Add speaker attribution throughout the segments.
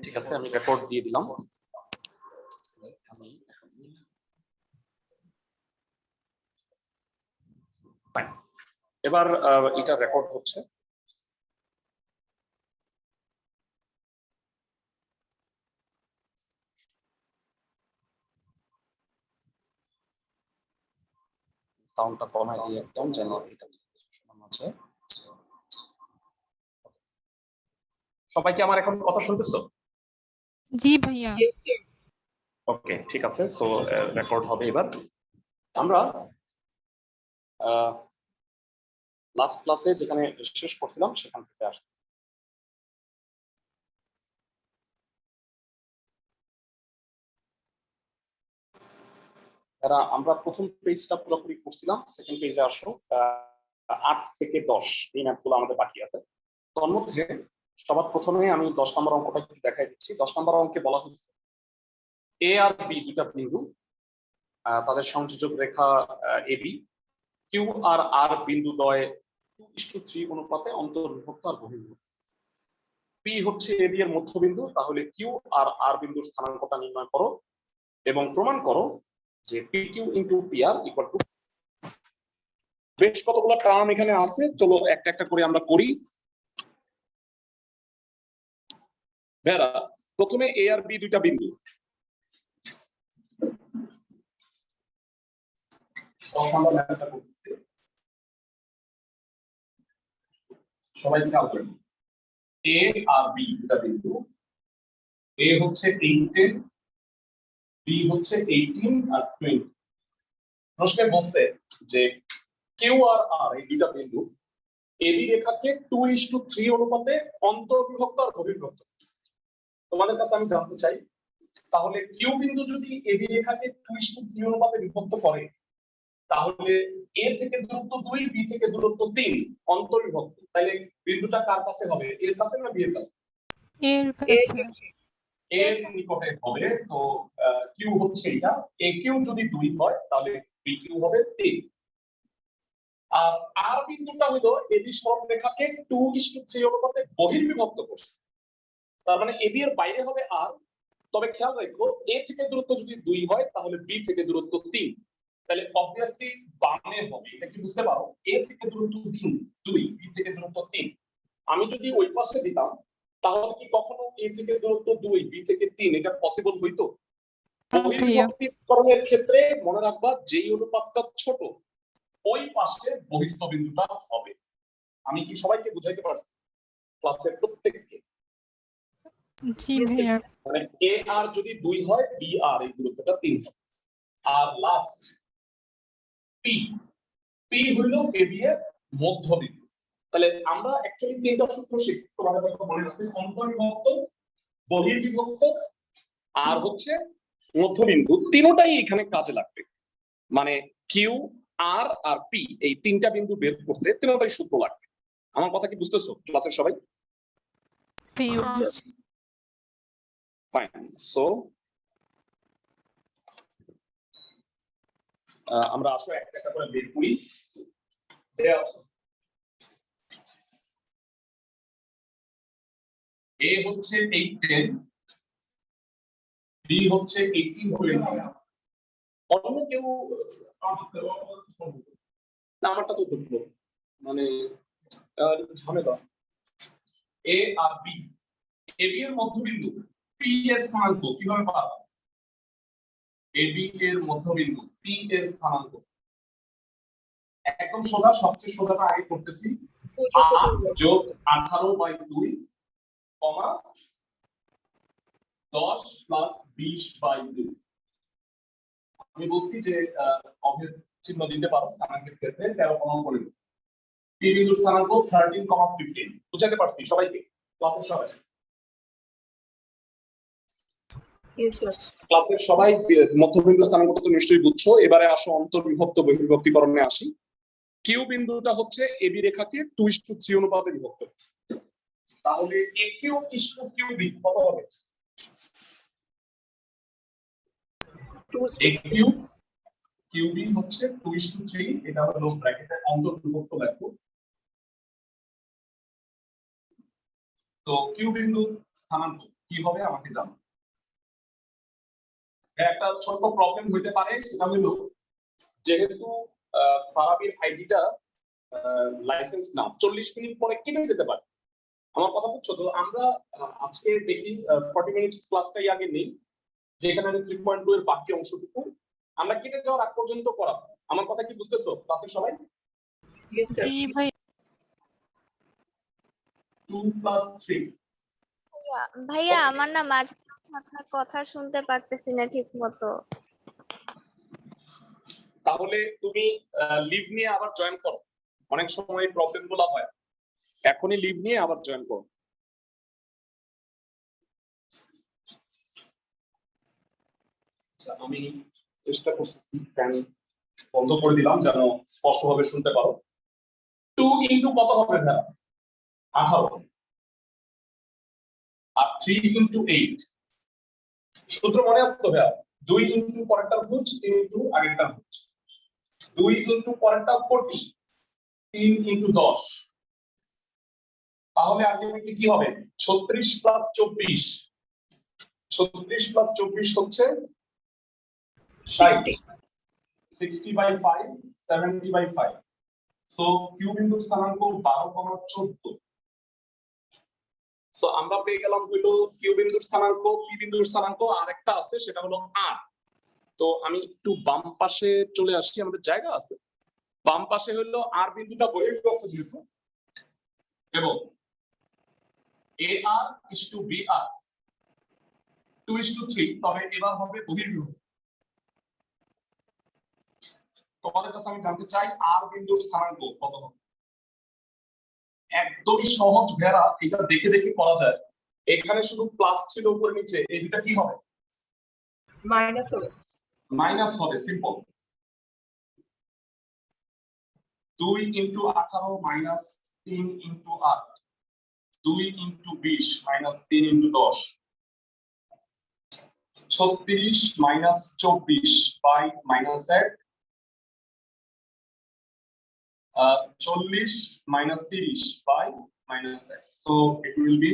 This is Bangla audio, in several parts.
Speaker 1: ঠিক আছে, আমি রেকর্ড দিয়ে দিলাম। এবার এটা রেকর্ড হচ্ছে। সাউন্ডটা কমাই দিয়ে একদম যেন এটা শোনানো আছে। সবাই কি আমার এখন কথা শুনতেছো?
Speaker 2: জি ভাইয়া।
Speaker 1: ওকে, ঠিক আছে। সো রেকর্ড হবে এবার। আমরা লাস্ট ক্লাসে যেখানে শেষ করছিলাম সেখান থেকে আসছি। আমরা প্রথম পেজটা পুরোপুরি করছিলাম, সেকেন্ড পেজে আসো। 8 থেকে 10 এই ম্যাপগুলো আমাদের বাকি আছে। তার মধ্যে সবার প্রথমে আমি 10 নম্বর অঙ্কটা একটু দেখাই দিচ্ছি। 10 নম্বর অঙ্কে বলা হয়েছে এ আর বি দুটা বিন্দু, তাদের সংযোজক রেখা এবি, কিউ আর আর বিন্দু দ্বয় 2:3 অনুপাতে অন্তর্বিভক্ত আর বহির্ভূত। পি হচ্ছে এবি এর মধ্যবিন্দু, তাহলে কিউ আর আর বিন্দুর স্থানাঙ্কটা নির্ণয় করো এবং প্রমাণ করো যে P Q into P R equal to. বেশ কতগুলো টার্ম এখানে আছে, চলো একটা একটা করে আমরা করি। ভেরা, প্রথমে এ আর বি দুইটা বিন্দু। সবাই খেয়াল করেন, এ আর বি দুটা বিন্দু। এ হচ্ছে 8, বি হচ্ছে 18 আর 20। প্রশ্নে বলছে যে কিউ আর আর এই দুটা বিন্দু এবি রেখাকে 2:3 অনুপাতে অন্তর্বিভক্ত আর বহির্ভূত। তোমাদের কাছে আমি জানতে চাই, তাহলে কিউ বিন্দু যদি এবি রেখাকে 2:3 অনুপাতে বিভক্ত করে, তাহলে এ থেকে দূরত্ব 2, বি থেকে দূরত্ব 3 অন্তর্বিভক্ত, তাহলে বিন্দুটা কার কাছে হবে? এর কাছে না বি এর কাছে?
Speaker 2: এর কাছে।
Speaker 1: এর নিকটে হবে। তো কিউ হচ্ছে এটা। এ কিউ যদি 2 হয় তাহলে বি কিউ হবে 3। আর আর বিন্দুটা হলো এবি সরলরেখাকে 2:3 অনুপাতে বহির্বিভক্ত করছে। তার মানে এবি এর বাইরে হবে আর, তবে খেয়াল রাখো এ থেকে দূরত্ব যদি 2 হয় তাহলে বি থেকে দূরত্ব 3, তাহলে অবভিয়াসলি বামে হবে। এটা কি বুঝতে পারো? এ থেকে দূরত্ব 2, বি থেকে দূরত্ব 3। আমি যদি ওই পাশে দিতাম তাহলে কি কখনো এ থেকে দূরত্ব 2, বি থেকে 3 এটা পসিবল হইতো? বহির্বিভক্তিকরণের ক্ষেত্রে মনে রাখবা যেই অনুপাতটা ছোট ওই পাশে বহিস্থ বিন্দুটা হবে। আমি কি সবাইকে বুঝাইতে পারছি? ক্লাসের প্রত্যেককে?
Speaker 2: জি ভাইয়া।
Speaker 1: মানে এ আর যদি 2 হয়, বি আর এই দূরত্বটা 3 হবে। আর লাস্ট পি, পি হইল এবি এর মধ্যবিন্দু। তাহলে আমরা অ্যাকচুয়ালি তিনটা সূত্র শিখছি, তোমাদের হয়তো মনে আছে, অন্তর্বিভক্ত, বহির্বিভক্ত আর হচ্ছে মধ্যবিন্দু। তিনটাই এখানে কাজে লাগবে। মানে কিউ আর আর পি এই তিনটা বিন্দু বের করতে তিনটাই সূত্র লাগবে। আমার কথা কি বুঝতেছো ক্লাসের সবাই? ফাইন। সো আমরা আসলে একটা একটা করে বের করি। এ হচ্ছে 8, বি হচ্ছে 18, অন্য কেউ নাম্বারটা তো দেখলো মানে ঝামেলা। এ আর বি, এবি এর মধ্যবিন্দু পি এর স্থানাঙ্ক কিভাবে পাবো? এবি এর মধ্যবিন্দু পি এর স্থানাঙ্ক একদম সোজা, সবচেয়ে সোজাটা আগে করতেছি। 8 যোগ 18/2 কমা 10 প্লাস 20/2। আমি বলছি যে অভেদ চিহ্ন দিতে পারো স্থানাঙ্কের ক্ষেত্রে 13 কমা করে দিই। পি বিন্দুর স্থানাঙ্ক 13,15। বুঝাতে পারছি সবাইকে? ক্লাসের সবাই? ক্লাসের সবাই মধ্যবিন্দু স্থানাঙ্কটা তো নিশ্চয়ই বুঝছো। এবারে আসো অন্তর্বিভক্ত বহির্বিভক্তিকরণে আসি। কিউ বিন্দুটা হচ্ছে এবি রেখাকে 2:3 অনুপাতে বিভক্ত করছে। তাহলে এ কিউ ইসটু কিউ বি কত হবে? এ কিউ কিউ বি হচ্ছে 2:3, এটা হলো ব্র্যাকেটে অন্তর্বিভক্ত লেখো। তো কিউ বিন্দু স্থানাঙ্ক কি হবে আমাকে জানাও। একটা ছোট প্রবলেম হইতে পারে, সেটা হলো যেহেতু ফারাবির আইডিটা লাইসেন্স না 40 মিনিট পরে কেটে যেতে পারে। আমার কথা বুঝছো তো? আমরা আজকে দেখি 40 মিনিটস ক্লাসটাই আগে নেই, যেখানে 3.2 এর বাকি অংশটুকু আমরা কেটে যাওয়ার আগ পর্যন্ত করাবো। আমার কথা কি বুঝতেছো ক্লাসের সবাই?
Speaker 2: জি ভাইয়া।
Speaker 1: 2 + 3
Speaker 3: ভাইয়া আমার না মাঝে কথা শুনতে পারতেছি না ঠিক মতো।
Speaker 1: তাহলে তুমি লিভ নিয়ে আবার জয়েন করো, অনেক সময় প্রবলেম গুলো হয়। এখনই লিভ নিয়ে আবার জয়েন করো। আচ্ছা, আমি চেষ্টা করতেছি ফ্যান বন্ধ করে দিলাম যেন স্পষ্টভাবে শুনতে পারো। 2 ইনটু কত হবে ভাইয়া? 18। আর 3 ইনটু 8 সূত্র মনে আছে তো ভাইয়া? 2 ইনটু পরেরটা ভুজ, 3 ইনটু আগেরটা ভুজ। 2 ইনটু পরেরটা 40, 3 ইনটু 10। তাহলে আলটিমেটলি কি হবে? 36 প্লাস 24। 36 প্লাস 24 হচ্ছে 60। 60/5, 70/5। সো কিউ বিন্দুর স্থানাঙ্ক 12,14। তো আমরা পেয়ে গেলাম হলো কিউ বিন্দুর স্থানাঙ্ক, পি বিন্দুর স্থানাঙ্ক, আর একটা আছে সেটা হলো আর। তো আমি একটু বাম পাশে চলে আসছি, আমাদের জায়গা আছে। বাম পাশে হলো আর বিন্দুটা বহির্বিভক্ত যেহেতু, এবং এ আর ইস টু বি আর 2:3, তবে এবার হবে বহির্বিভক্ত। তোমাদের কাছে আমি জানতে চাই আর বিন্দুর স্থানাঙ্ক কত হবে? একদমই সহজ ভেড়া, এটা দেখে দেখে করা যায়। এখানে শুধু প্লাস ছিল উপরে নিচে, এই দুটা কি হবে?
Speaker 4: মাইনাস হবে।
Speaker 1: মাইনাস হবে, simple. 2 into 18 minus 3 into 8, 2 into 20 minus 3 into 10, 36 minus 24 by minus 1, 40 minus 30 by minus 1। So it will be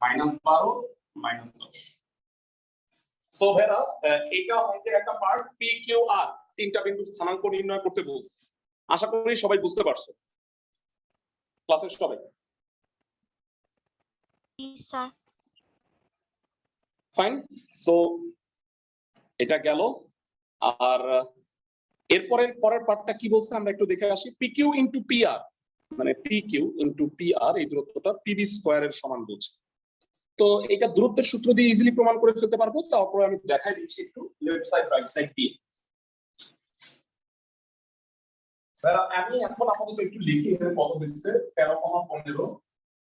Speaker 1: -12 -10। So ভেরা এটা অঙ্কের একটা পার্ট। পি কিউ আর তিনটা বিন্দু স্থানাঙ্ক নির্ণয় করতে বলছে। আশা করি সবাই বুঝতে পারছো ক্লাসের সবাই?
Speaker 3: Sir
Speaker 1: fine. সো এটা গেল। আর এরপরের পরের পার্টটা কি বলছে আমরা একটু দেখে আসি। P Q into P R, মানে P Q into P R, এই দূরত্বটা পিবি স্কয়ারের সমান বলছে। তো এটা দূরত্বের সূত্র দিয়ে ইজিলি প্রমাণ করে ফেলতে পারবো। তারপরে আমি দেখাই দিচ্ছি একটু লেফট সাইড রাইট সাইড দিয়ে। আমি এখন আপাতত একটু লিখি এখানে কত হচ্ছে। 13,15,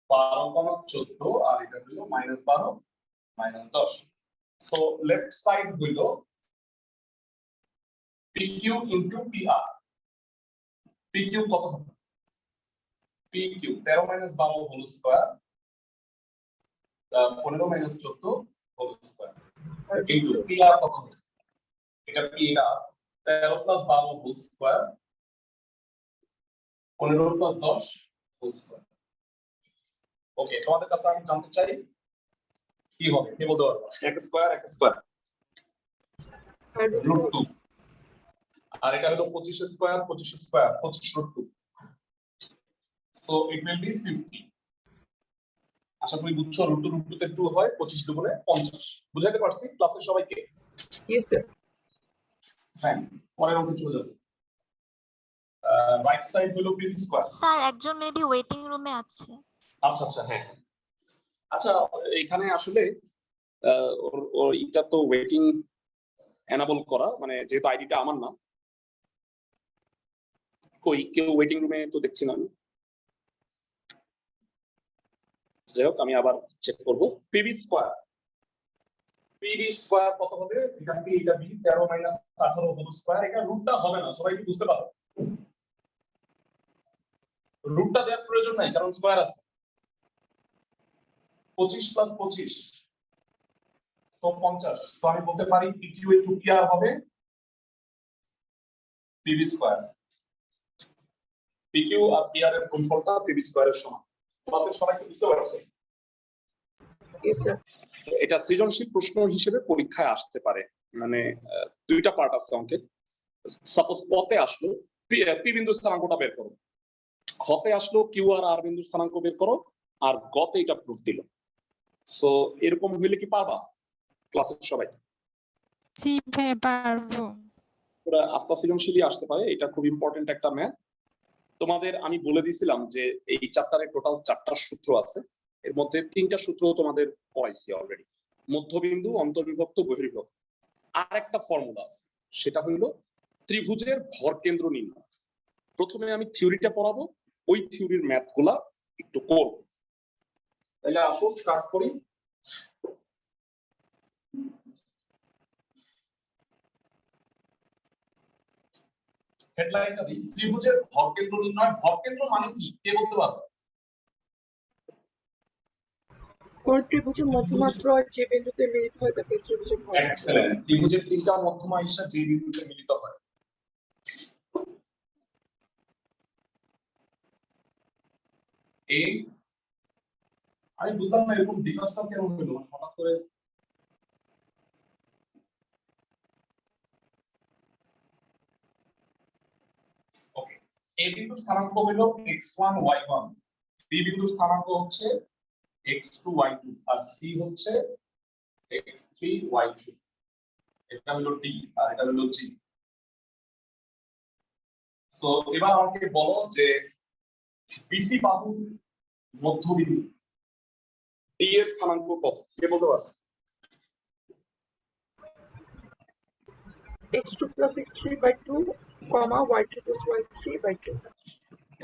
Speaker 1: 12,14, আর এটা হলো -12 -10। সো লেফট সাইড হইল PQ ইনটু PR। PQ কত হবে? PQ 13 - 12 whole square, 15 - 14 whole square into PR কত হবে? এটা PR 13 + 12 whole square, 15 + 10 whole square. Okay, তোমাদের কাছে আমি জানতে চাই কি হবে? কি বলতে পারবো? x স্কয়ার √2, আর এটা হলো 25 square 25 square 25 √2। So it will B 50। আশা করি বুঝছো, √2 তে 2 হয়, 25 দুগুণে 50। বুঝাতে পারছি ক্লাসের সবাইকে?
Speaker 4: Yes sir.
Speaker 1: হ্যাঁ, পরের অঙ্কে চলে যাবো। রাইট সাইড হলো পি স্কয়ার।
Speaker 3: স্যার একজন মেবি ওয়েটিং রুমে আছে।
Speaker 1: আচ্ছা আচ্ছা, হ্যাঁ। আচ্ছা, এখানে আসলে ওর এটা তো ওয়েটিং এনাবল করা, মানে যেহেতু আইডিটা আমার না। কই কেউ ওয়েটিং রুমে তো দেখছি না আমি। যাই হোক, আমি আবার চেক করব। পিবি স্কয়ার কত হবে? এটা কি? এটা বি 13 - 18 হোল স্কয়ার। এটা রুটটা হবে না, সবাই কি বুঝতে পারো? রুটটা দেওয়ার প্রয়োজন নাই, কারণ স্কয়ার আছে। 25 + 25 তো 50। তো আমি বলতে পারি পিকিউ ইনটু পিআর হবে পিবি স্কয়ার। পিকিউ আর পিআর এর গুণফলটা পিবি স্কয়ারের সমান। তোমাদের সবাই কি বুঝতে পারছো?
Speaker 4: Yes, sir.
Speaker 1: এটা সৃজনশীল প্রশ্ন হিসেবে পরীক্ষায় আসতে পারে। মানে দুইটা পার্ট আছে অঙ্কের। সাপোজ পতে আসলো পি বিন্দুর স্থানাঙ্কটা বের করো, খতে আসলো কিউ আর আর বিন্দুর স্থানাঙ্ক বের করো, আর গতে এটা প্রুফ দিল। সো এরকম হইলে কি পারবা ক্লাসের সবাই?
Speaker 2: জি ভাইয়া পারবো।
Speaker 1: পুরো আস্থা সৃজনশীলই আসতে পারে, এটা খুব ইম্পর্টেন্ট একটা ম্যাথ। তোমাদের আমি বলে দিয়েছিলাম যে এই চ্যাপ্টারে টোটাল 4টা সূত্র আছে, এর মধ্যে 3টা সূত্র তোমাদের পড়াইছি অলরেডি, মধ্যবিন্দু, অন্তর্বিভক্ত, বহির্বিভক্ত। আর একটা ফর্মুলা আছে, সেটা হলো ত্রিভুজের ভরকেন্দ্র নির্ণয়। প্রথমে আমি থিওরিটা পড়াবো, ওই থিওরির ম্যাথগুলা একটু করব। তাহলে আসো স্টার্ট করি। হেডলাইনটা দিই, ত্রিভুজের ভরকেন্দ্র নির্ণয়। ভরকেন্দ্র মানে কি কে বলতে পারবে?
Speaker 4: কোন ত্রিভুজের মধ্যমাত্রা যে বিন্দুতে মিলিত হয় তাকে ত্রিভুজের ভরকেন্দ্র।
Speaker 1: এক্সেলেন্ট। ত্রিভুজের তিনটা মধ্যমা এসে যে বিন্দুতে মিলিত হয়। এই আমি বুঝলাম না এরকম ডিফারেন্সটা কেন হলো হঠাৎ করে। ওকে, এ বিন্দুর স্থানাঙ্ক হলো x1 y1, বি বিন্দুর স্থানাঙ্ক হচ্ছে x2 y2, আর সি হচ্ছে x3 y3। এটা হলো ডি আর এটা হলো জি। তো এবার আমাকে বলো যে বিসি বাহুর মধ্যবিন্দু ডি এর স্থানাঙ্ক কত, কে বলতে পারবে?
Speaker 4: x2 plus x3 by 2, comma y2 plus y3 by 2.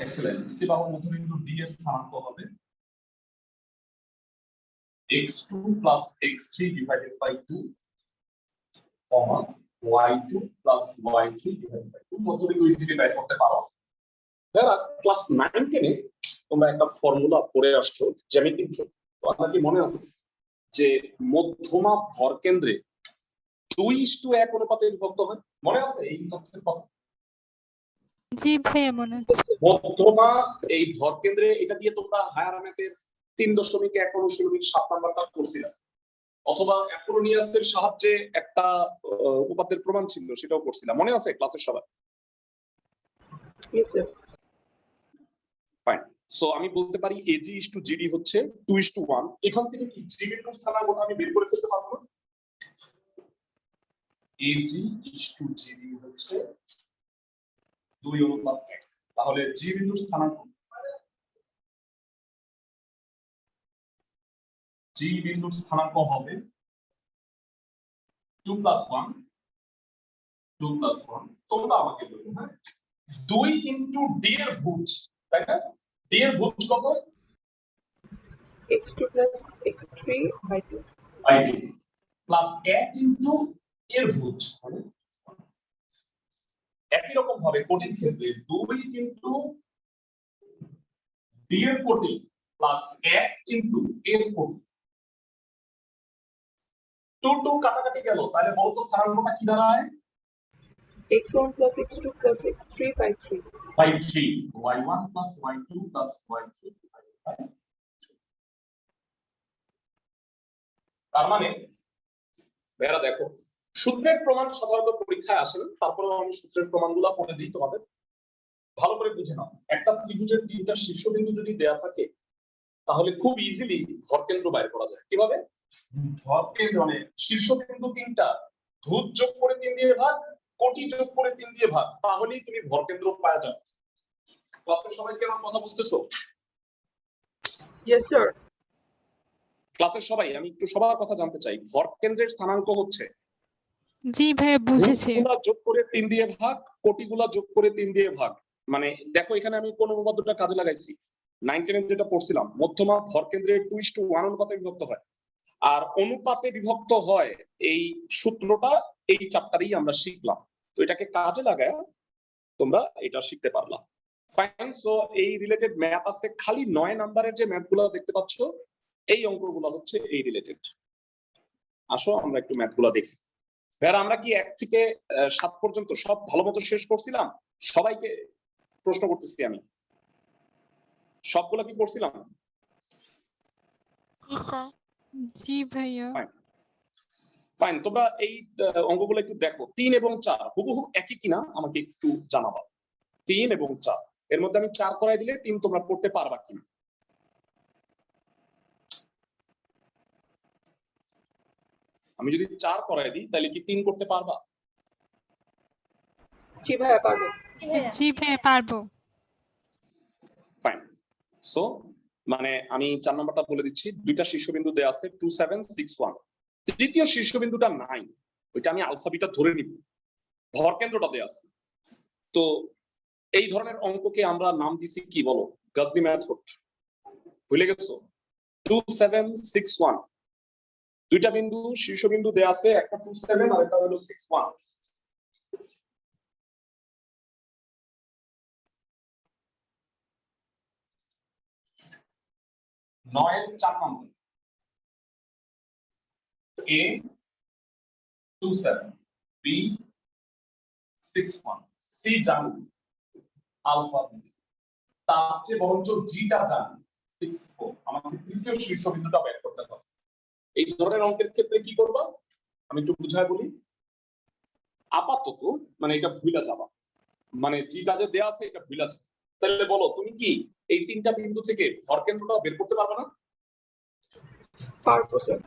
Speaker 1: Excellent. BC বাহুর মধ্যবিন্দু ডি এর স্থানাঙ্ক হবে x2 plus x3 divided by 2, comma y2 plus y3 divided by 2। মধ্যবিন্দু ইজিলি বের করতে পারো। যারা ক্লাস 9 10 তোমরা একটা ফর্মুলা পড়ে আসছো জ্যামিতিক। তো আপনার কি মনে আছে যে মধ্যমা ভরকেন্দ্রে 2:1 অনুপাতে বিভক্ত হয়? মনে আছে এই তথ্যের কথা?
Speaker 2: জি ভাইয়া মনে আছে।
Speaker 1: মধ্যমা এই ভরকেন্দ্রে, এটা দিয়ে তোমরা হায়ার ম্যাথের 3.1 নাম্বারটা করছিলাম, অথবা অ্যাপোলোনিয়াসের সাহায্যে একটা উপপাদ্যের প্রমাণ ছিল, সেটাও করছিলাম। মনে আছে ক্লাসের সবার?
Speaker 4: Yes, sir.
Speaker 1: ফাইন। সো আমি বলতে পারি AG is to GD হচ্ছে 2:1। এখান থেকে কি জি বিন্দুর স্থানাঙ্ক আমি বের করে ফেলতে পারবো? AG is to GD হচ্ছে 2:1। তাহলে জি বিন্দুর স্থানাঙ্ক, জি বিন্দুর স্থানাঙ্ক হবে 2 + 1, 2 + 1। তোমরা আমাকে বলো, হ্যাঁ, 2 ইনটু ডি এর ভুজ, তাই না? ডি এর ভুজ কত?
Speaker 4: x2 plus x3 by 2.
Speaker 1: By 2 plus 1 into এর ভুজ, মানে একই রকম ভাবে কোটির ক্ষেত্রে 2 ইনটু ডি এর কোটি প্লাস 1 ইনটু এর কোটি। 2 2 কাটাকাটি গেল, তাহলে বলো তো স্থানাঙ্কটা কি দাঁড়ায়?
Speaker 4: x1 plus x2 plus x3 by 3.
Speaker 1: By 3, y1 plus y2 plus y3 divided by 3। তার মানে বেরা দেখো, সূত্রের প্রমাণ সাধারণত পরীক্ষায় আসে না, তারপরেও আমি সূত্রের প্রমাণগুলো পড়ে দিই তোমাদের, ভালো করে বুঝে নাও। একটা ত্রিভুজের 3টা শীর্ষবিন্দু যদি দেয়া থাকে, তাহলে খুব ইজিলি ভরকেন্দ্র বাইর করা যায়। কিভাবে? ভরকেন্দ্র মানে শীর্ষবিন্দু 3টা, ভুজ যোগ করে 3 দিয়ে ভাগ, কোটি যোগ করে 3 দিয়ে ভাগ, তাহলেই তুমি ভরকেন্দ্র পাওয়া যাবে। ক্লাসের সবাই কি আমার কথা বুঝতেছো?
Speaker 4: Yes, sir.
Speaker 1: ক্লাসের সবাই, আমি একটু সবার কথা জানতে চাই। ভরকেন্দ্রের স্থানাঙ্ক হচ্ছে
Speaker 2: জি ভাইয়া বুঝেছি।
Speaker 1: ভুজগুলা যোগ করে 3 দিয়ে ভাগ, কোটিগুলা যোগ করে 3 দিয়ে ভাগ। মানে দেখো এখানে আমি কোন উপপাদ্যটা কাজে লাগাইছি, 9 10 যেটা পড়ছিলাম, মধ্যমা ভরকেন্দ্রে 2:1 অনুপাতে বিভক্ত হয়। আর অনুপাতে বিভক্ত হয় এই সূত্রটা এই চ্যাপ্টারেই আমরা শিখলাম। তো এটাকে কাজে লাগায় তোমরা এটা শিখতে পারলা। ফাইন। সো এই রিলেটেড ম্যাথ আছে, খালি 9 নাম্বারের যে ম্যাথগুলো দেখতে পাচ্ছ, এই অঙ্কগুলো হচ্ছে এই রিলেটেড। আসো আমরা একটু ম্যাথগুলো দেখি। ভাইরা আমরা কি 1 থেকে 7 পর্যন্ত সব ভালো মতো শেষ করছিলাম? সবাইকে প্রশ্ন করতেছি আমি, সবগুলো কি করছিলাম?
Speaker 3: জি স্যার।
Speaker 2: জি ভাইয়া।
Speaker 1: ফাইন, তোমরা এই অঙ্কগুলো একটু দেখো, 3 এবং 4 হুবহু একই কিনা আমাকে একটু জানাবা। 3 এবং 4 এর মধ্যে আমি 4 করাই দিলে 3 তোমরা করতে পারবা কিনা। আমি যদি 4 করাই দিই তাহলে কি 3 করতে পারবা?
Speaker 4: জি ভাইয়া পারবো।
Speaker 2: জি ভাইয়া পারবো।
Speaker 1: ফাইন। সো মানে আমি 4 নাম্বারটা বলে দিচ্ছি, দুইটা শীর্ষবিন্দু দেয়া আছে 2 7 6 1। তৃতীয় শীর্ষবিন্দুটা 9, ওইটা আমি আলফা বিটা ধরে নিব, ভর কেন্দ্রটা দেয়া আছে। তো এই ধরনের অঙ্ককে আমরা নাম দিছি কি বলো? গজনি মেথড। ভুলে গেছো? 2 7 6 1, দুইটা বিন্দু শীর্ষবিন্দু দেয়া আছে, একটা 2 7 আর একটা হলো 6 1। নয়ের 4 নম্বর A 2 7, B 6 1, C জানি আলফা, তার চেয়ে বরঞ্চ জিটা জানি 6 4। আমাকে তৃতীয় শীর্ষবিন্দুটা বের করতে হবে। এই ধরনের অঙ্কের ক্ষেত্রে কি করবা আমি একটু বুঝায় বলি। আপাতত মানে এটা ভুলা যাবা, মানে জিটা যে দেয়া আছে এটা ভুলা যাবে। তাহলে বলো তুমি কি এই তিনটা বিন্দু থেকে ভর কেন্দ্রটা বের করতে পারবে না?
Speaker 4: পারবো স্যার।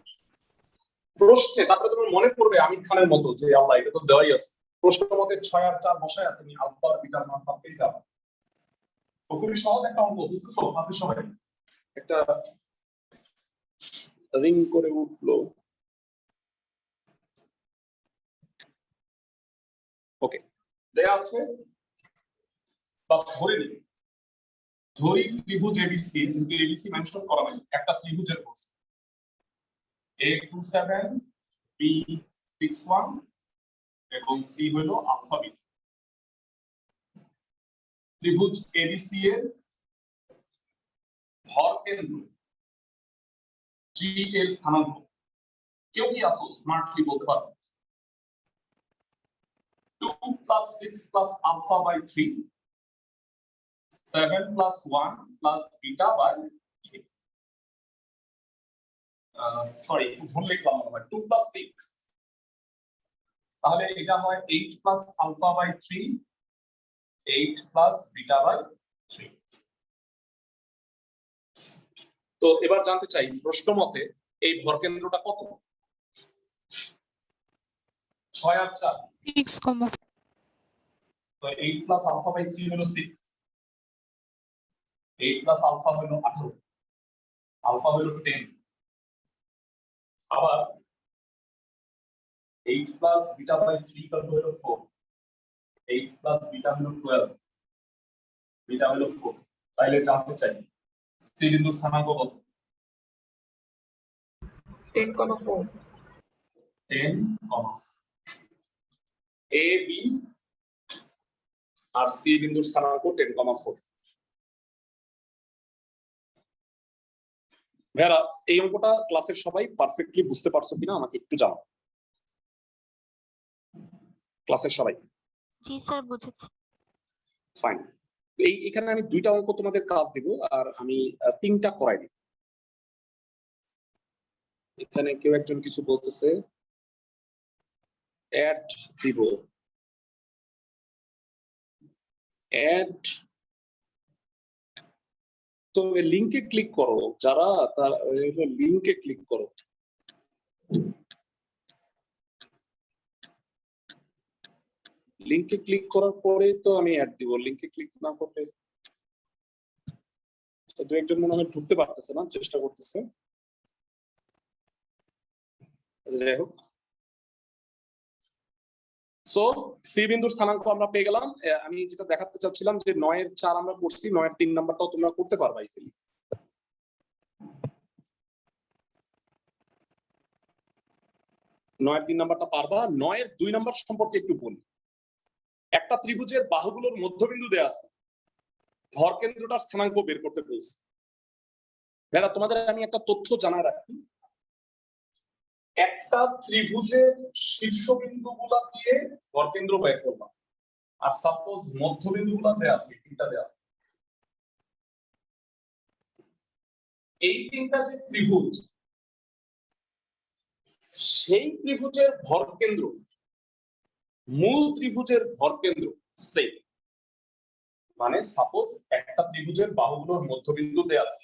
Speaker 1: প্রশ্নে তারপরে তোমার মনে পড়বে আমির খানের মতো যে আল্লাহ এটা তো দেওয়াই আছে, প্রশ্ন মতে 6 আর 4 বসায় তুমি আলফা আর বিটার মান পেয়ে যাবে। খুবই সহজ একটা অঙ্ক, বুঝতেছো? ক্লাসের সবাই একটা রিং করে উঠলো। ওকে, দেয়া আছে বা ধরে নিই, ধরি ত্রিভুজ এবিসি, যেহেতু এবিসি মেনশন করা নাই, একটা ত্রিভুজের বস্তু A 2 7, B 6 1 এবং C হলো আলফা বিটা। ত্রিভুজ এবিসি এর ভর কেন্দ্র G এর স্থানাঙ্ক কেউ কি আসো স্মার্টলি বলতে পারবে? 2 plus 6 plus alpha by 3, 7 plus 1 plus beta by 3. Sorry ভুল লিখলাম মনে হয়, 2 plus 6, তাহলে এটা হয় 8 plus alpha by 3, 8 plus beta by 3। তো এবার জানতে চাই প্রশ্ন মতে এই ভর কেন্দ্রটা কত? 6 আর 4,
Speaker 2: 6,
Speaker 1: তো 8 plus alpha by 3 হলো 6, 8 plus alpha হলো 18, আলফা হলো 10, আবার 8 plus beta by 3 কত হলো 4, 8 plus beta হলো 12, বিটা হলো 4। তাইলে জানতে চাই সি বিন্দুর স্থানাঙ্ক কত?
Speaker 4: 10,4।
Speaker 1: 10, এ বি আর সি বিন্দুর স্থানাঙ্ক 10,4। ভাইরা এই অঙ্কটা ক্লাসের সবাই পারফেক্টলি বুঝতে পারছো কিনা আমাকে একটু জানাও। ক্লাসের সবাই?
Speaker 3: জি স্যার বুঝেছি।
Speaker 1: ফাইন। এখানে আমি দুইটা অঙ্ক তোমাদের কাজ দিব আর আমি 3টা করাই দিব। এখানে কেউ একজন কিছু বলতেছে, অ্যাড দিব, অ্যাড, তো লিংকে ক্লিক করো যারা, তার লিংকে ক্লিক করো। লিংকে ক্লিক করার পরে তো আমি অ্যাড দিব, লিংকে ক্লিক না করলে দু একজন মনে হয় ঢুকতে পারতেছে না, চেষ্টা করতেছে। যাই হোক, সো সি বিন্দুর স্থানাঙ্ক আমরা পেয়ে গেলাম। আমি যেটা দেখাতে চাচ্ছিলাম যে 9 এর 4 আমরা করছি, 9 এর 3 নাম্বারটাও তোমরা করতে পারবা ইজিলি। 9 এর 3 নাম্বারটা পারবা। 9 এর 2 নাম্বার সম্পর্কে একটু বলি। একটা ত্রিভুজের বাহুগুলোর মধ্যবিন্দু দেয়া আছে, ভর কেন্দ্রটার স্থানাঙ্ক বের করতে বলছি। ভাইরা তোমাদের আমি একটা তথ্য জানায় রাখি, একটা ত্রিভুজের শীর্ষবিন্দুগুলা দিয়ে ভর কেন্দ্র বের করবা, আর সাপোজ মধ্যবিন্দুগুলা দেয়া আছে, তিনটা দেয়া আছে, এই তিনটা যে ত্রিভুজ সেই ত্রিভুজের ভরকেন্দ্র মূল ত্রিভুজের ভরকেন্দ্র সেম। মানে সাপোজ একটা ত্রিভুজের বাহুগুলোর মধ্যবিন্দু দেয়া আছে,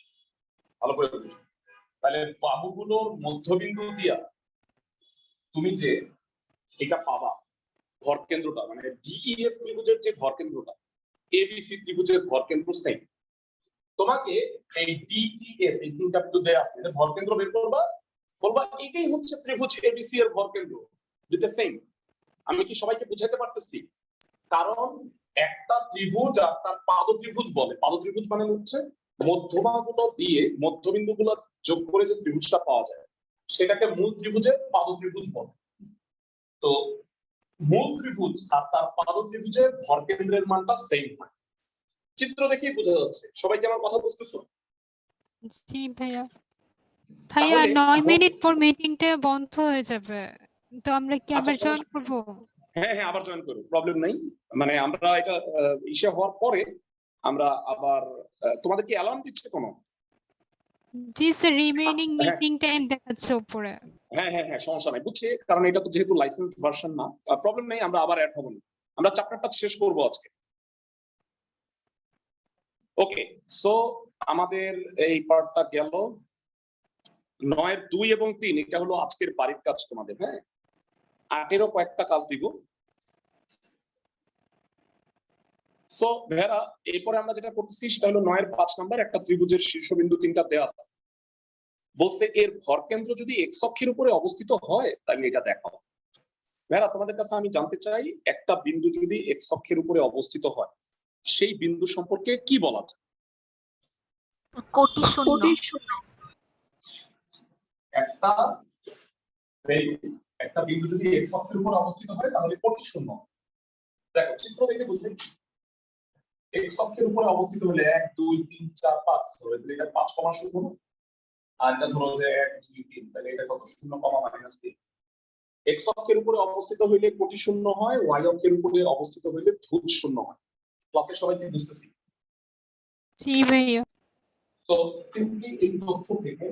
Speaker 1: ভালো করে বুঝো, তাহলে বাহুগুলোর মধ্যবিন্দু দিয়া তুমি যে এটা পাবা ভরকেন্দ্রটা, মানে ডিইএফ ত্রিভুজের যে ভরকেন্দ্রটা এবিসি ত্রিভুজের ভরকেন্দ্র সেম। তোমাকে এই ডিইএফ এই তিনটা বিন্দু দেয়া আছে, এটা ভরকেন্দ্র বের করবা, বলবা এটাই হচ্ছে ত্রিভুজ এবিসি এর ভরকেন্দ্র, দুটো সেম। আমি কি সবাইকে বুঝাতে পারতেছি? কারণ একটা ত্রিভুজ আর তার পাদ ত্রিভুজ বলে, পাদ ত্রিভুজ মানে হচ্ছে মধ্যমাগুলো দিয়ে মধ্যবিন্দুগুলো যোগ করে যে ত্রিভুজটা পাওয়া যায় সেটাকে মূল ত্রিভুজের পাদ ত্রিভুজ বলে। তো মূল ত্রিভুজ আর তার পাদ ত্রিভুজের ভরকেন্দ্রের মানটা সেম হয়। চিত্র দেখেই বোঝা যাচ্ছে। সবাই কি আমার কথা বুঝতেছো?
Speaker 2: জি ভাইয়া। ভাইয়া
Speaker 1: তাহলে
Speaker 2: 9 মিনিট পর মিটিংটা বন্ধ হয়ে যাবে, তো আমরা কি
Speaker 1: আচ্ছা,
Speaker 2: আবার জয়েন করবো?
Speaker 1: হ্যাঁ হ্যাঁ আবার জয়েন করো, প্রবলেম নাই। মানে আমরা এটা ইসে হওয়ার পরে আমরা আবার তোমাদের কি অ্যালার্ম দিচ্ছে কোনো?
Speaker 2: জি স্যার, রিমেইনিং
Speaker 1: হ্যাঁ।
Speaker 2: মিটিং টাইম দেখাচ্ছে উপরে।
Speaker 1: হ্যাঁ হ্যাঁ হ্যাঁ সমস্যা নাই, বুঝছি। কারণ এটা তো যেহেতু লাইসেন্স ভার্সন না, প্রবলেম নেই, আমরা আবার অ্যাড হব না। আমরা চ্যাপ্টারটা শেষ করব আজকে। ওকে, সো আমাদের এই পার্টটা গেল। 9 2 এবং 3 এটা হলো আজকের বাড়ির কাজ তোমাদের। হ্যাঁ, 8 কয়েকটা কাজ দিব। সো ভেরা, এরপরে আমরা যেটা করতেছি সেটা হলো 9 5 নাম্বার, একটা ত্রিভুজের শীর্ষবিন্দু তিনটা দেওয়া আছে, বলছে এর ভরকেন্দ্র যদি এক্স অক্ষের উপরে অবস্থিত হয় তাহলে এটা দেখাও। ভেরা, তোমাদের কাছে আমি জানতে চাই, একটা বিন্দু যদি এক্স অক্ষের উপরে অবস্থিত হয় সেই বিন্দু সম্পর্কে কি বলা যায়?
Speaker 5: কোটি শূন্য।
Speaker 1: একটা বিন্দু যদি এক্স অক্ষের উপর অবস্থিত হয় তাহলে কোটি শূন্য। দেখো চিত্র দেখে বুঝলে, এক্স অক্ষের উপরে অবস্থিত হলে 1 2 3 4 5 ধরো, এটা 5,0, আর এটা ধরো যে 1 2 3, তাহলে এটা কত? 0,-3। এক্স অক্ষের উপরে অবস্থিত হইলে কোটি শূন্য হয়, ওয়াই অক্ষের উপরে অবস্থিত হইলে ধ্রুব শূন্য হয়। ক্লাসে সবাই কি বুঝতেছি?
Speaker 2: জি ভাইয়া।
Speaker 1: তো সিম্পলি এই তথ্য থেকে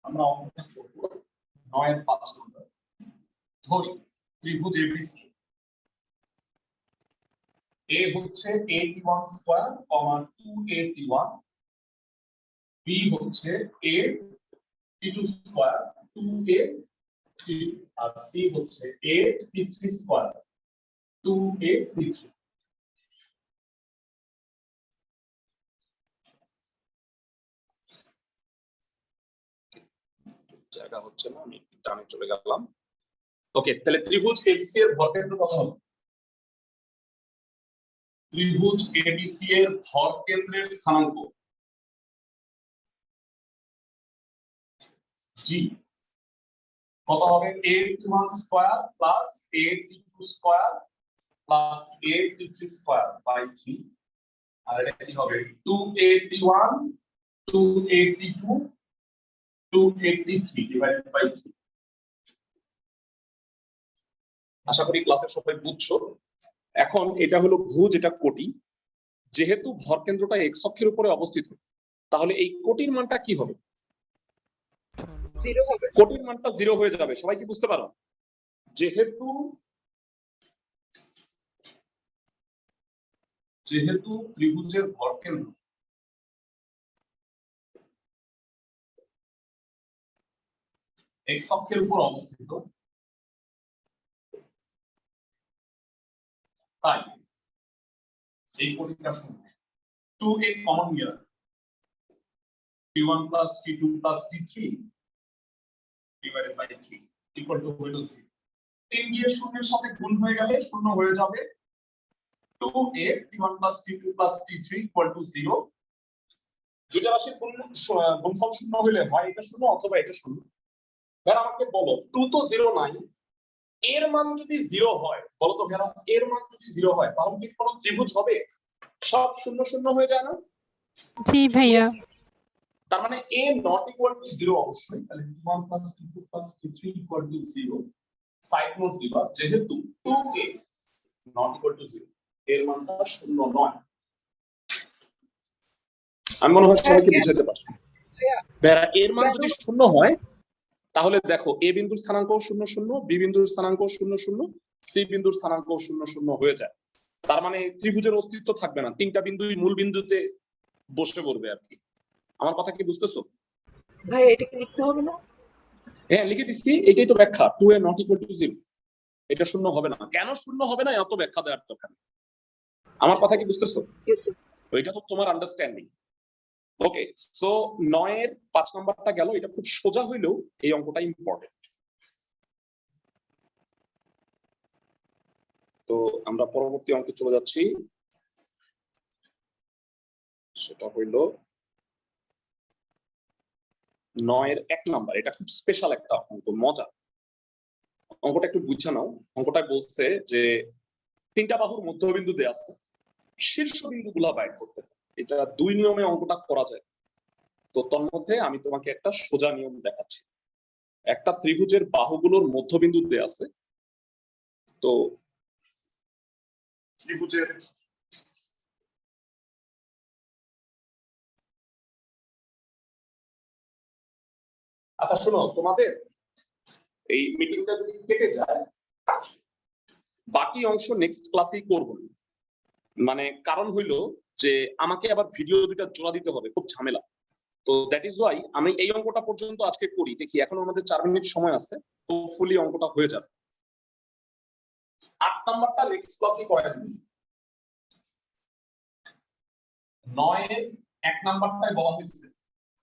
Speaker 1: আমরা অঙ্কটা করব। 9 5 নম্বর ধরি ত্রিভুজ এবিসি, এ হচ্ছে 81 স্কয়ার, 281, বি হচ্ছে 82 স্কয়ার, 283, আর সি হচ্ছে 83 স্কয়ার, 283। জায়গা হচ্ছে না, আমি একটু টানে চলে গেলাম। ওকে, তাহলে ত্রিভুজ এবিসি এর ভরকেন্দ্র কত হবে? ত্রিভুজ এবিসি এর ভরকেন্দ্রের স্থানাঙ্ক জি কত হবে? 81 square plus 82 square plus 83 square by 3, আর এটা কি হবে? 281 282 283 ডিভাইডেড বাই 3। আশা করি ক্লাসের সবাই বুঝছো। এখন এটা হলো ভুজ, এটা কোটি। যেহেতু ভরকেন্দ্রটা এক্স অক্ষের উপরে অবস্থিত, তাহলে এই কোটির মানটা কি হবে?
Speaker 4: 0 হবে।
Speaker 1: কোটির মানটা 0 হয়ে যাবে। সবাই কি বুঝতে পারো? যেহেতু ত্রিভুজের ভরকেন্দ্র এক্স অক্ষের উপর অবস্থিত, তাই এই কোটিটা শূন্য। 2 এর কমন নিয়ে t1 plus t2 plus t3 divided by 3 equal to হলো 0। 3 দিয়ে শূন্যের সাথে গুণ হয়ে গেলে শূন্য হয়ে যাবে। 2a t1 plus t2 plus t3 equal to 0। দুইটা রাশির গুণফল শূন্য হলে হয় এটা শূন্য অথবা এটা শূন্য। এবার আমাকে বলো 2 তো 0 নাই, এর মান যদি 0 হয়, বলো তো ভেরা, এর মান যদি 0 হয় তাহলে কি কোনো ত্রিভুজ হবে? সব শূন্য শূন্য হয়ে যায় না?
Speaker 2: জি ভাইয়া।
Speaker 1: তার মানে a not equal to 0 অবশ্যই। তাহলে t1 plus t2 plus t3 equal to 0। Side note দিবা, যেহেতু 2a not equal to 0, এর মানটা শূন্য নয়। আমি মনে হয় সবাইকে বুঝাতে পারছি। এর মান যদি শূন্য হয় তাহলে দেখো এ বিন্দুর স্থানাঙ্ক 0 0, বি বিন্দুর স্থানাঙ্ক 0 0, সি বিন্দুর স্থানাঙ্ক 0 0 হয়ে যায়। তার মানে ত্রিভুজের অস্তিত্ব থাকবে না, তিনটা বিন্দুই মূল বিন্দুতে বসে পড়বে আর কি। আমার কথা কি বুঝতেছো?
Speaker 4: ভাইয়া এটা কি লিখতে হবে না?
Speaker 1: হ্যাঁ লিখে দিচ্ছি, এটাই তো ব্যাখ্যা। 2a not equal to 0, এটা শূন্য হবে না। কেন শূন্য হবে না এত ব্যাখ্যা দেওয়ার দরকার নেই। আমার কথা কি বুঝতেছো?
Speaker 4: Yes, sir.
Speaker 1: ওইটা তো তোমার আন্ডারস্ট্যান্ডিং। ওকে, সো 9 এর 5 নাম্বারটা গেল। এটা খুব সোজা হইলেও এই অঙ্কটা ইম্পর্টেন্ট। তো আমরা পরবর্তী অঙ্কে চলে যাচ্ছি, সেটা হইল 9 এর 1 নাম্বার। এটা খুব স্পেশাল একটা অঙ্ক, মজা। অঙ্কটা একটু বুঝে নাও। অঙ্কটা বলছে যে তিনটা বাহুর মধ্যবিন্দু দেয়া আছে, শীর্ষবিন্দুগুলা বাইর করতে হবে। এটা 2 নিয়মে অঙ্কটা করা যায়। তো তার মধ্যে আমি তোমাকে একটা সোজা নিয়ম দেখাচ্ছি। একটা ত্রিভুজের বাহুগুলোর মধ্যবিন্দু দেয়া আছে। তো ত্রিভুজের আচ্ছা শোনো, তোমাদের এই মিটিংটা যদি কেটে যায়, বাকি অংশ নেক্সট ক্লাসেই করব। মানে কারণ হইলো যে আমাকে আবার ভিডিও দুটো জোড়া দিতে হবে, খুব ঝামেলা। তো দ্যাট ইজ ওয়াই আমি এই অঙ্কটা পর্যন্ত আজকে করি। দেখি এখন আমাদের 4 মিনিট সময় আছে, তো ফুলি অঙ্কটা হয়ে যাবে। 8 নাম্বারটা নেক্সট ক্লাসে করা যাবে। 9 এর 1 নাম্বারটায় বলা হয়েছে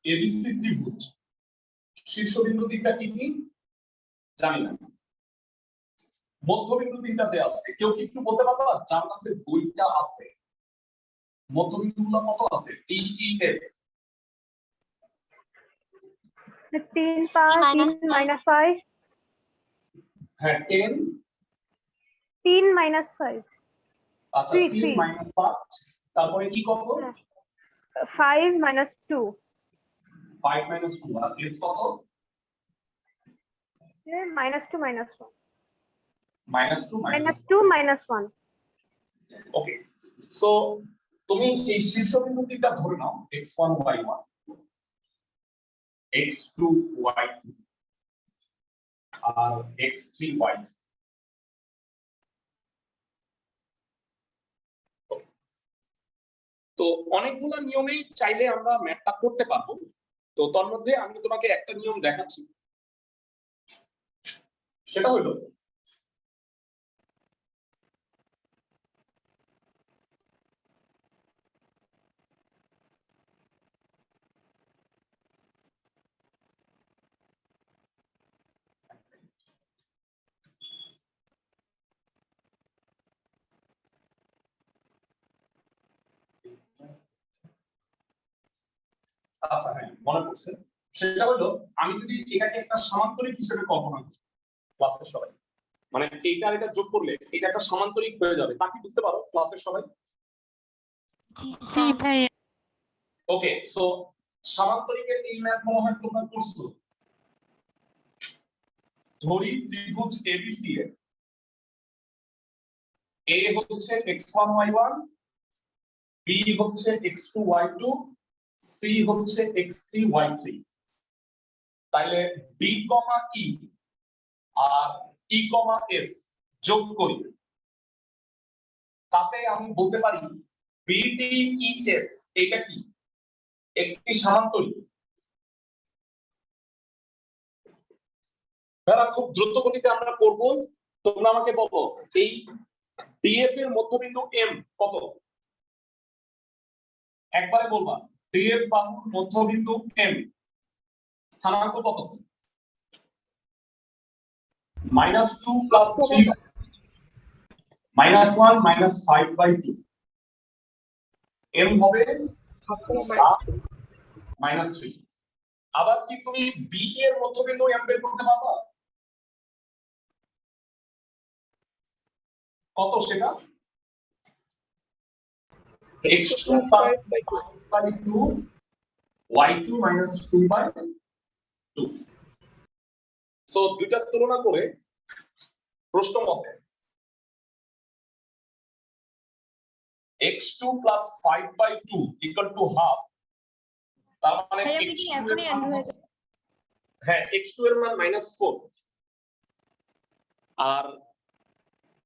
Speaker 1: এবিসি ত্রিভুজ, শীর্ষবিন্দু তিনটা কি কি জানি না, মধ্যবিন্দু তিনটা দেয়া আছে। কেউ কি একটু বলতে পারবা যার কাছে বইটা আছে মধ্যবিন্দুগুলো কত আছে? টি ই এফ
Speaker 6: 3 minus 5
Speaker 1: হ্যাঁ 10
Speaker 6: 3 minus 5
Speaker 1: আচ্ছা 3 মাইনাস 5, তারপরে কি কত?
Speaker 6: 5 minus 2
Speaker 1: 5 মাইনাস 2 আর এফ কত?
Speaker 6: minus 2 minus 1
Speaker 1: minus 2
Speaker 6: minus 2 minus 1
Speaker 1: ওকে, সো তুমি এই শীর্ষবিন্দু তিনটা ধরে নাও, x1 y1 x2 y2 আর x3 y3। তো অনেকগুলো নিয়মেই চাইলে আমরা ম্যাথটা করতে পারবো। তো তার মধ্যে আমি তোমাকে একটা নিয়ম দেখাচ্ছি, সেটা হলো আচ্ছা হ্যাঁ মনে পড়ছে, সেটা হলো আমি যদি এটাকে একটা সমান্তরিক হিসেবে কল্পনা করি ক্লাসের সবাই, মানে এইটা আর এটা যোগ করলে এটা একটা সমান্তরিক হয়ে যাবে, তা কি বুঝতে পারো ক্লাসের সবাই?
Speaker 5: জি
Speaker 2: জি
Speaker 5: স্যার।
Speaker 2: ভাই।
Speaker 1: ওকে, সো সমান্তরিকের এই ম্যাথ মনে হয় তোমরা করছো। ধরি ত্রিভুজ এবিসি এর এ হচ্ছে x1 y1, বি হচ্ছে x2 y2, সি হচ্ছে x3 y3। তাইলে ডি কমা ই আর ই কমা এফ যোগ করি, তাতে আমি বলতে পারি বিডিইএফ এটা কি একটি সমান্তরিক। যারা খুব দ্রুত গতিতে আমরা করব, তোমরা আমাকে বলো এই ডিএফ এর মধ্যবিন্দু এম কত? একবারে বলবা ডিএফ বাহুর মধ্যবিন্দু এম স্থানাঙ্ক কত? -2 + 3 -1 -5/2 এম হবে -3। আবার কি তুমি বি এর মধ্যবিন্দু এম বের করতে পারবা? কত সেটা? x2 + 5/2 y2 - 2/2। সো দুইটার তুলনা করে প্রশ্ন মতে x2 + 5/2 = ½ তার মানে x2 এর মান হ্যাঁ x2 এর মান -4 আর